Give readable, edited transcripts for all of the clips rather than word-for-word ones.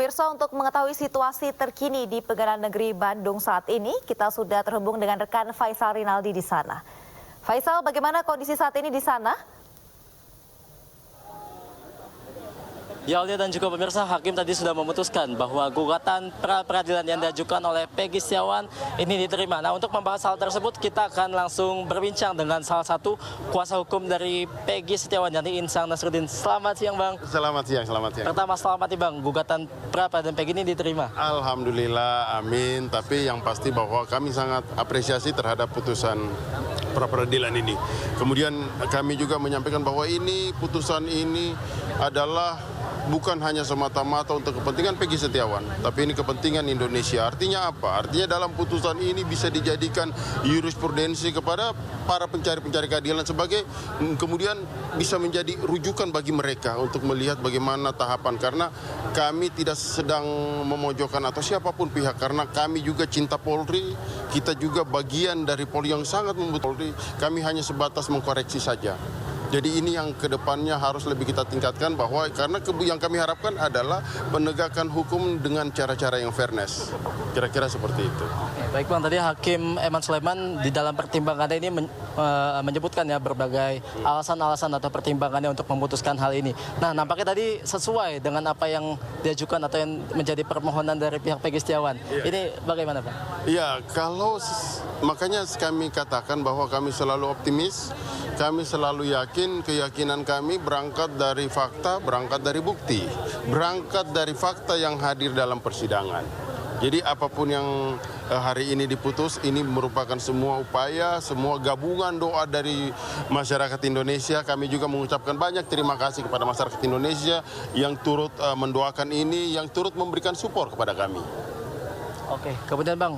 Pemirsa, untuk mengetahui situasi terkini di Pengadilan Negeri Bandung saat ini, kita sudah terhubung dengan rekan Faisal Rinaldi di sana. Faisal, bagaimana kondisi saat ini di sana? Ya, Aulia dan juga pemirsa, hakim tadi sudah memutuskan bahwa gugatan pra-peradilan yang diajukan oleh Peggy Setiawan ini diterima. Nah, untuk membahas hal tersebut, kita akan langsung berbincang dengan salah satu kuasa hukum dari Peggy Setiawan, yakni Insang Nasruddin. Selamat siang, Bang. Selamat siang. Pertama, selamat nih, Bang. Gugatan pra-peradilan Peggy ini diterima. Alhamdulillah, amin. Tapi yang pasti bahwa kami sangat apresiasi terhadap putusan pra-peradilan ini. Kemudian kami juga menyampaikan bahwa putusan ini adalah bukan hanya semata-mata untuk kepentingan Peggy Setiawan, tapi ini kepentingan Indonesia. Artinya apa? Artinya dalam putusan ini bisa dijadikan jurisprudensi kepada para pencari-pencari keadilan sebagai kemudian bisa menjadi rujukan bagi mereka untuk melihat bagaimana tahapan. Karena kami tidak sedang memojokkan atau siapapun pihak, karena kami juga cinta Polri, kita juga bagian dari Polri yang sangat membutuhkan Polri. Kami hanya sebatas mengkoreksi saja. Jadi ini yang kedepannya harus lebih kita tingkatkan, bahwa karena yang kami harapkan adalah penegakan hukum dengan cara-cara yang fairness. Kira-kira seperti itu. Baik, Bang, tadi Hakim Eman Sulaiman di dalam pertimbangannya ini menyebutkan ya berbagai alasan-alasan atau pertimbangannya untuk memutuskan hal ini. Nah, nampaknya tadi sesuai dengan apa yang diajukan atau yang menjadi permohonan dari pihak Peggy Setiawan. Iya. Ini bagaimana, Bang? Ya, makanya kami katakan bahwa kami selalu optimis, kami selalu yakin, keyakinan kami berangkat dari fakta, berangkat dari bukti, berangkat dari fakta yang hadir dalam persidangan. Jadi apapun yang hari ini diputus, ini merupakan semua upaya, semua gabungan doa dari masyarakat Indonesia. Kami juga mengucapkan banyak terima kasih kepada masyarakat Indonesia yang turut mendoakan ini, yang turut memberikan support kepada kami. Oke, kemudian, Bang,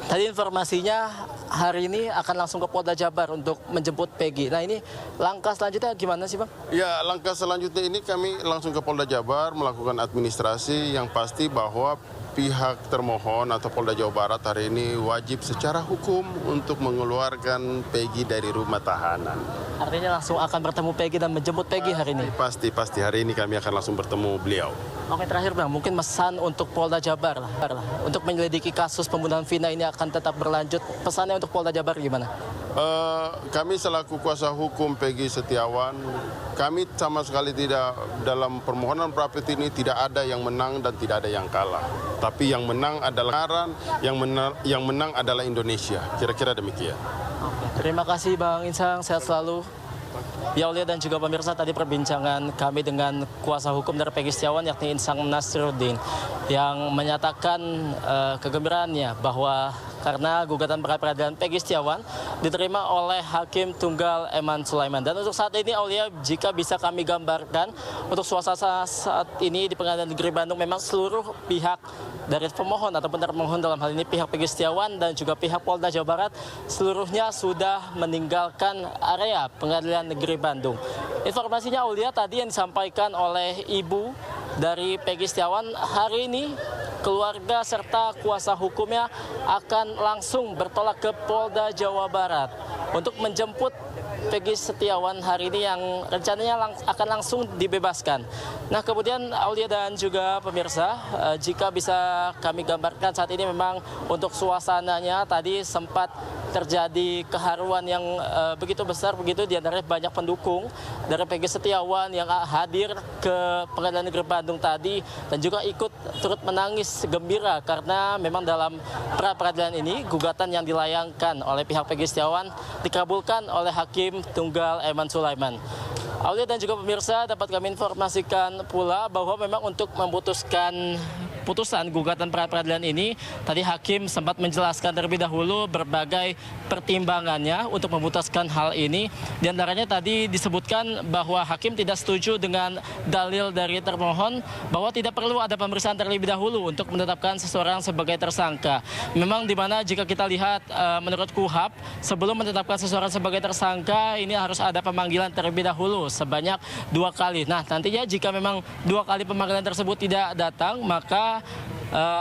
tadi informasinya hari ini akan langsung ke Polda Jabar untuk menjemput Peggy. Nah, ini langkah selanjutnya gimana sih, Bang? Ya, langkah selanjutnya ini kami langsung ke Polda Jabar melakukan administrasi. Yang pasti bahwa pihak termohon atau Polda Jawa Barat hari ini wajib secara hukum untuk mengeluarkan Peggy dari rumah tahanan. Artinya langsung akan bertemu Peggy dan menjemput Peggy hari ini? Pasti hari ini kami akan langsung bertemu beliau. Oke, terakhir, Bang, mungkin pesan untuk Polda Jabar lah. Untuk menyelidiki kasus pembunuhan Vina ini akan tetap berlanjut. Pesannya untuk Polda Jabar gimana? Kami selaku kuasa hukum Peggy Setiawan, kami sama sekali tidak, dalam permohonan pra-pet ini tidak ada yang menang dan tidak ada yang kalah. Tapi yang menang adalah yang menang adalah Indonesia. Kira-kira demikian. Oke, terima kasih, Bang Insang, sehat selalu. Ya, Aulia dan juga pemirsa, tadi perbincangan kami dengan kuasa hukum dari Peggy Setiawan, yakni Insang Nasruddin, yang menyatakan kegembiraannya bahwa karena gugatan pra-peradilan Peggy Setiawan diterima oleh Hakim Tunggal Eman Sulaiman. Dan untuk saat ini, Aulia, jika bisa kami gambarkan untuk suasana saat ini di Pengadilan Negeri Bandung, memang seluruh pihak dari pemohon ataupun termohon dalam hal ini pihak Peggy Setiawan dan juga pihak Polda Jawa Barat seluruhnya sudah meninggalkan area Pengadilan Negeri Bandung. Informasinya, Aulia, tadi yang disampaikan oleh ibu dari Peggy Setiawan, hari ini keluarga serta kuasa hukumnya akan langsung bertolak ke Polda Jawa Barat untuk menjemput Peggy Setiawan hari ini yang rencananya akan langsung dibebaskan. Nah, kemudian Aulia dan juga pemirsa, jika bisa kami gambarkan saat ini memang untuk suasananya tadi sempat terjadi keharuan yang begitu besar, begitu diantaranya banyak pendukung dari Peggy Setiawan yang hadir ke Pengadilan Negeri Bandung tadi dan juga ikut turut menangis gembira karena memang dalam pra-peradilan ini gugatan yang dilayangkan oleh pihak Peggy Setiawan dikabulkan oleh Hakim Tunggal Eman Sulaiman. Aulia dan juga pemirsa, dapat kami informasikan pula bahwa memang untuk memutuskan putusan gugatan pra-peradilan ini, tadi Hakim sempat menjelaskan terlebih dahulu berbagai pertimbangannya untuk memutuskan hal ini. Di antaranya tadi disebutkan bahwa Hakim tidak setuju dengan dalil dari termohon bahwa tidak perlu ada pemeriksaan terlebih dahulu untuk menetapkan seseorang sebagai tersangka. Memang di mana jika kita lihat menurut KUHP, sebelum menetapkan seseorang sebagai tersangka ini harus ada pemanggilan terlebih dahulu sebanyak 2 kali. Nah, nantinya jika memang 2 kali pemanggilan tersebut tidak datang, maka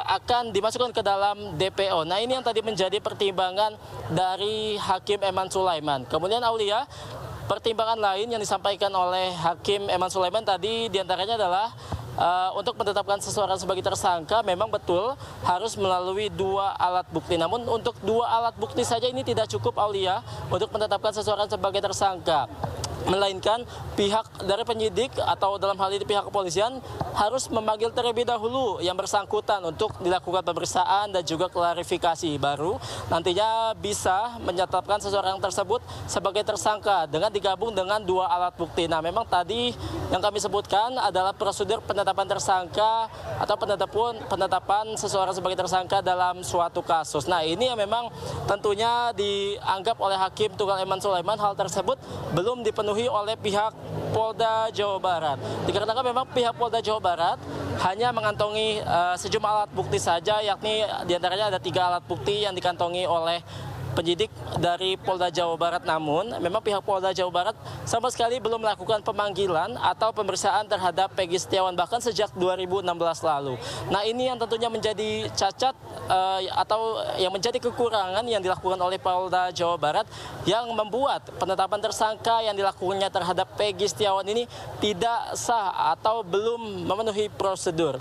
akan dimasukkan ke dalam DPO. Nah, ini yang tadi menjadi pertimbangan dari Hakim Eman Sulaiman. Kemudian, Aulia, pertimbangan lain yang disampaikan oleh Hakim Eman Sulaiman tadi diantaranya adalah untuk menetapkan seseorang sebagai tersangka memang betul harus melalui 2 alat bukti. Namun untuk 2 alat bukti saja ini tidak cukup, Aulia, untuk menetapkan seseorang sebagai tersangka. Melainkan pihak dari penyidik atau dalam hal ini pihak kepolisian harus memanggil terlebih dahulu yang bersangkutan untuk dilakukan pemeriksaan dan juga klarifikasi, baru nantinya bisa menyetapkan seseorang tersebut sebagai tersangka dengan digabung dengan 2 alat bukti. Nah, memang tadi yang kami sebutkan adalah prosedur penetapan tersangka atau penetapan seseorang sebagai tersangka dalam suatu kasus. Nah, ini yang memang tentunya dianggap oleh Hakim Tunggal Eman Sulaiman hal tersebut belum dipenuhi oleh pihak Polda Jawa Barat. Dikarenakan memang pihak Polda Jawa Barat hanya mengantongi sejumlah alat bukti saja, yakni diantaranya ada 3 alat bukti yang dikantongi oleh penyidik dari Polda Jawa Barat. Namun memang pihak Polda Jawa Barat sama sekali belum melakukan pemanggilan atau pemeriksaan terhadap Peggy Setiawan bahkan sejak 2016 lalu. Nah, ini yang tentunya menjadi cacat atau yang menjadi kekurangan yang dilakukan oleh Polda Jawa Barat yang membuat penetapan tersangka yang dilakukannya terhadap Peggy Setiawan ini tidak sah atau belum memenuhi prosedur.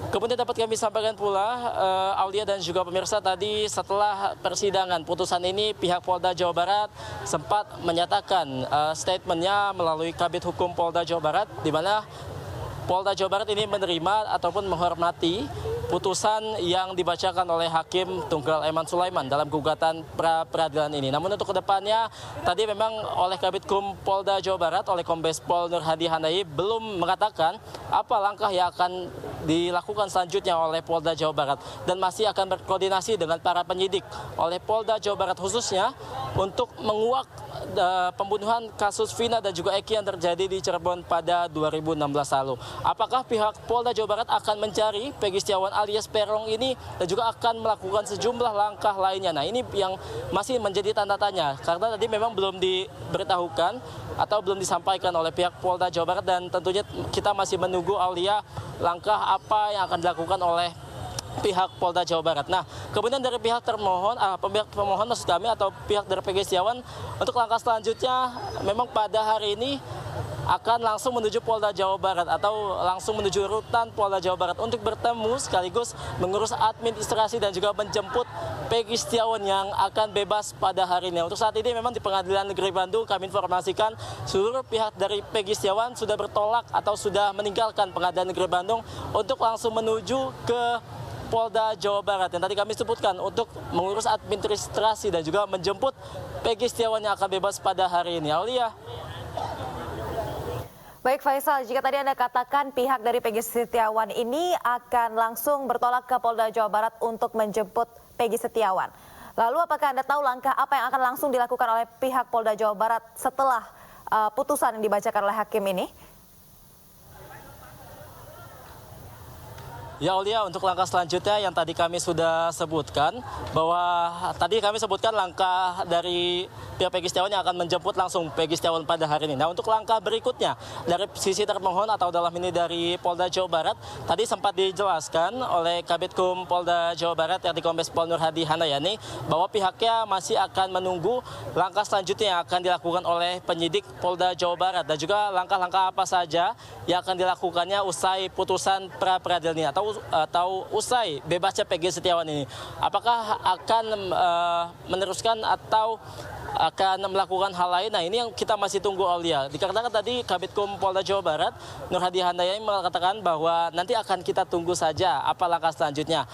Kemudian dapat kami sampaikan pula, Aulia dan juga pemirsa, tadi setelah persidangan putusan ini pihak Polda Jawa Barat sempat menyatakan statementnya melalui Kabid Hukum Polda Jawa Barat, di mana Polda Jawa Barat ini menerima ataupun menghormati putusan yang dibacakan oleh Hakim Tunggal Eman Sulaiman dalam gugatan pra-peradilan ini. Namun untuk kedepannya, tadi memang oleh Kabid Hukum Polda Jawa Barat, oleh Kombes Pol Nur Hadi Handayani belum mengatakan apa langkah yang akan dilakukan selanjutnya oleh Polda Jawa Barat dan masih akan berkoordinasi dengan para penyidik oleh Polda Jawa Barat khususnya untuk menguak pembunuhan kasus Vina dan juga Eki yang terjadi di Cirebon pada 2016 lalu. Apakah pihak Polda Jawa Barat akan mencari Peggy Setiawan alias Peron ini dan juga akan melakukan sejumlah langkah lainnya? Nah, ini yang masih menjadi tanda tanya karena tadi memang belum diberitahukan atau belum disampaikan oleh pihak Polda Jawa Barat, dan tentunya kita masih menunggu, Aulia, langkah apa yang akan dilakukan oleh pihak Polda Jawa Barat. Nah, kemudian dari pihak termohon, pihak pemohon maksud kami atau pihak dari Peggy Setiawan, untuk langkah selanjutnya memang pada hari ini akan langsung menuju Polda Jawa Barat atau langsung menuju rutan Polda Jawa Barat untuk bertemu sekaligus mengurus administrasi dan juga menjemput Peggy Setiawan yang akan bebas pada hari ini. Untuk saat ini memang di Pengadilan Negeri Bandung kami informasikan seluruh pihak dari Peggy Setiawan sudah bertolak atau sudah meninggalkan Pengadilan Negeri Bandung untuk langsung menuju ke Polda Jawa Barat yang tadi kami sebutkan untuk mengurus administrasi dan juga menjemput Peggy Setiawan yang akan bebas pada hari ini. Aulia. Baik Faisal, jika tadi Anda katakan pihak dari Peggy Setiawan ini akan langsung bertolak ke Polda Jawa Barat untuk menjemput Peggy Setiawan. Lalu apakah Anda tahu langkah apa yang akan langsung dilakukan oleh pihak Polda Jawa Barat setelah putusan yang dibacakan oleh Hakim ini? Ya Aulia, untuk langkah selanjutnya yang tadi kami sudah sebutkan, bahwa tadi kami sebutkan langkah dari pihak Peggy Setiawan yang akan menjemput langsung Peggy Setiawan pada hari ini. Nah, untuk langkah berikutnya dari sisi termohon atau dalam ini dari Polda Jawa Barat, tadi sempat dijelaskan oleh Kabid Hukum Polda Jawa Barat yakni Kombes Pol Nur Hadi Handayani bahwa pihaknya masih akan menunggu langkah selanjutnya yang akan dilakukan oleh penyidik Polda Jawa Barat dan juga langkah-langkah apa saja yang akan dilakukannya usai putusan pra-peradilan ini atau usai bebasnya Peggy Setiawan ini. Apakah akan meneruskan atau akan melakukan hal lain? Nah, ini yang kita masih tunggu, Aulia. Dikarenakan tadi Kabid Hukum Polda Jawa Barat Nur Hadi Handayani mengatakan bahwa nanti akan kita tunggu saja apa langkah selanjutnya.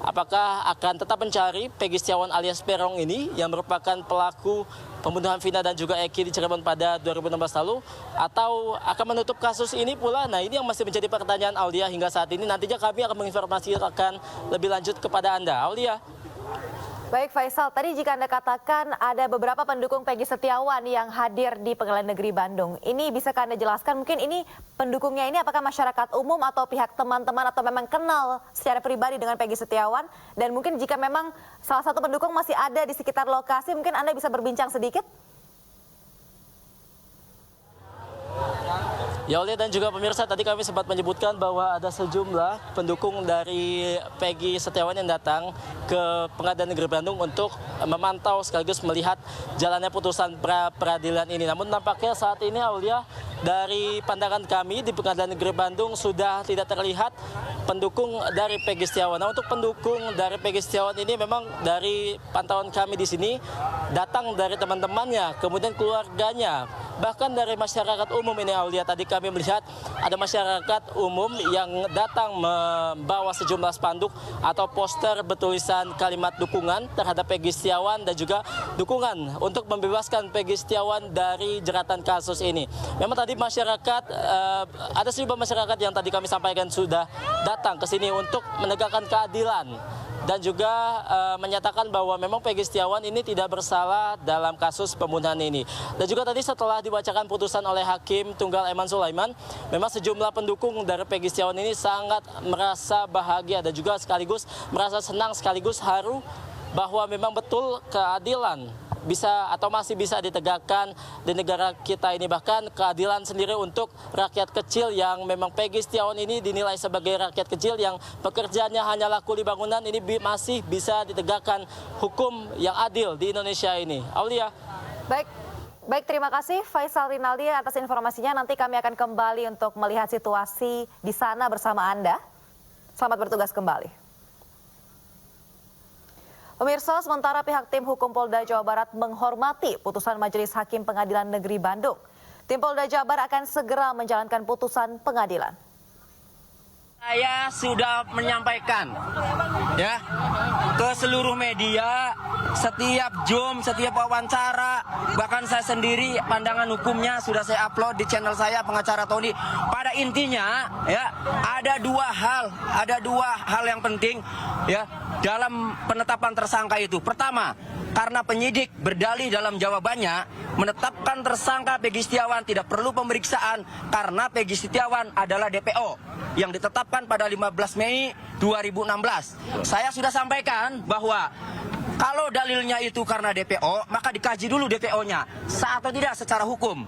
Apakah akan tetap mencari Peggy Setiawan alias Peron ini yang merupakan pelaku pembunuhan Vina dan juga Eki di Cirebon pada 2016 lalu, atau akan menutup kasus ini pula? Nah, ini yang masih menjadi pertanyaan, Aulia, hingga saat ini. Nantinya kami akan menginformasikan lebih lanjut kepada Anda, Aulia. Baik Faisal, tadi jika Anda katakan ada beberapa pendukung Peggy Setiawan yang hadir di Pengadilan Negeri Bandung. Ini bisakah Anda jelaskan mungkin ini pendukungnya ini apakah masyarakat umum atau pihak teman-teman atau memang kenal secara pribadi dengan Peggy Setiawan? Dan mungkin jika memang salah satu pendukung masih ada di sekitar lokasi, mungkin Anda bisa berbincang sedikit? Ya Aulia dan juga pemirsa, tadi kami sempat menyebutkan bahwa ada sejumlah pendukung dari Peggy Setiawan yang datang ke Pengadilan Negeri Bandung untuk memantau sekaligus melihat jalannya putusan pra-peradilan ini. Namun nampaknya saat ini, Aulia, dari pandangan kami di Pengadilan Negeri Bandung sudah tidak terlihat pendukung dari Peggy Setiawan. Nah, untuk pendukung dari Peggy Setiawan ini memang dari pantauan kami di sini datang dari teman-temannya, kemudian keluarganya, bahkan dari masyarakat umum ini, Aulia. Tadi kami melihat ada masyarakat umum yang datang membawa sejumlah spanduk atau poster bertulisan kalimat dukungan terhadap Peggy Setiawan dan juga dukungan untuk membebaskan Peggy Setiawan dari jeratan kasus ini. Memang tadi masyarakat, ada sejumlah masyarakat yang tadi kami sampaikan sudah datang ke sini untuk menegakkan keadilan dan juga menyatakan bahwa memang Peggy Setiawan ini tidak bersalah dalam kasus pembunuhan ini. Dan juga tadi setelah dibacakan putusan oleh Hakim Tunggal Eman Sulaiman, memang sejumlah pendukung dari Peggy Setiawan ini sangat merasa bahagia dan juga sekaligus merasa senang sekaligus haru bahwa memang betul keadilan bisa atau masih bisa ditegakkan di negara kita ini. Bahkan keadilan sendiri untuk rakyat kecil yang memang Peggy Setiawan ini dinilai sebagai rakyat kecil yang pekerjaannya hanyalah kuli bangunan, ini masih bisa ditegakkan hukum yang adil di Indonesia ini. Aulia. Baik, terima kasih Faisal Rinaldi atas informasinya. Nanti kami akan kembali untuk melihat situasi di sana bersama Anda. Selamat bertugas kembali. Pemirsa, sementara pihak tim hukum Polda Jawa Barat menghormati putusan Majelis Hakim Pengadilan Negeri Bandung. Tim Polda Jabar akan segera menjalankan putusan pengadilan. Saya sudah menyampaikan ya ke seluruh media, setiap Zoom, setiap wawancara, bahkan saya sendiri pandangan hukumnya sudah saya upload di channel saya Pengacara Tony. Pada intinya ya ada dua hal yang penting ya dalam penetapan tersangka itu. Pertama, karena penyidik berdalih dalam jawabannya menetapkan tersangka Peggy Setiawan tidak perlu pemeriksaan karena Peggy Setiawan adalah DPO yang ditetapkan pada 15 Mei 2016. Saya sudah sampaikan bahwa kalau dalilnya itu karena DPO, maka dikaji dulu DPO-nya sah atau tidak secara hukum.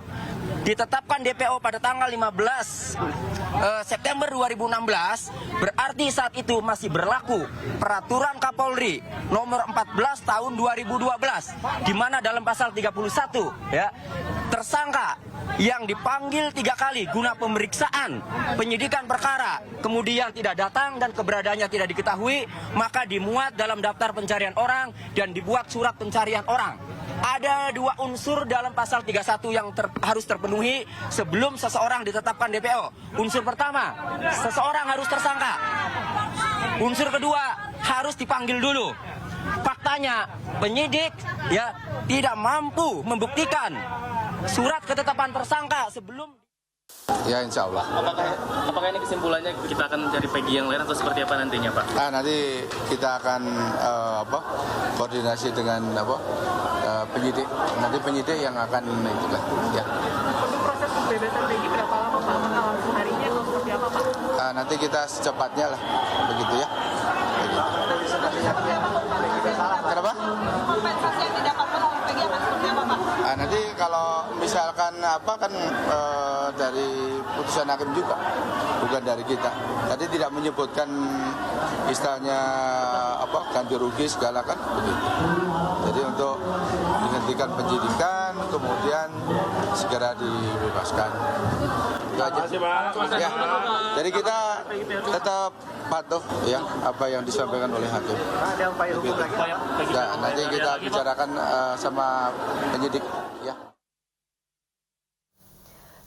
Ditetapkan DPO pada tanggal 15 September 2016, berarti saat itu masih berlaku Peraturan Kapolri nomor 14 tahun 2012, di mana dalam pasal 31 ya, tersangka yang dipanggil 3 kali guna pemeriksaan penyidikan perkara kemudian tidak datang dan keberadaannya tidak diketahui, maka dimuat dalam daftar pencarian orang dan dibuat surat pencarian orang. Ada 2 unsur dalam pasal 31 yang harus terpenuhi sebelum seseorang ditetapkan DPO. Unsur pertama, seseorang harus tersangka. Unsur kedua, harus dipanggil dulu. Faktanya, penyidik ya tidak mampu membuktikan surat ketetapan tersangka sebelum. Ya, insya Allah. Apakah ini kesimpulannya kita akan mencari Peggy yang lain atau seperti apa nantinya, Pak? Nah, nanti kita akan koordinasi dengan penyidik. Nanti penyidik yang akan itulah. Ya. Untuk proses pembebasan Peggy berapa lama, Pak? Langsung harinya atau seperti apa, Pak? Nanti kita secepatnya lah, begitu ya. Begitu. Kenapa? Kompensasi yang didapatkan oleh Peggy akan seperti apa, Pak? Nanti kalau misalkan dari putusan hakim juga, bukan dari kita. Tadi tidak menyebutkan istilahnya ganti rugi segala kan begitu. Jadi untuk dihentikan penyidikan, kemudian segera dibebaskan. Itu aja. Ya. Jadi kita tetap patuh ya apa yang disampaikan oleh hakim. Nah, nanti kita bicarakan sama penyidik ya.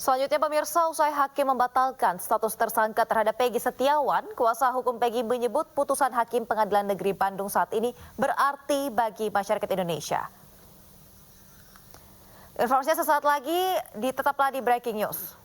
Selanjutnya pemirsa, usai hakim membatalkan status tersangka terhadap Peggy Setiawan, kuasa hukum Peggy menyebut putusan Hakim Pengadilan Negeri Bandung saat ini berarti bagi masyarakat Indonesia. Informasinya sesaat lagi, tetaplah di Breaking News.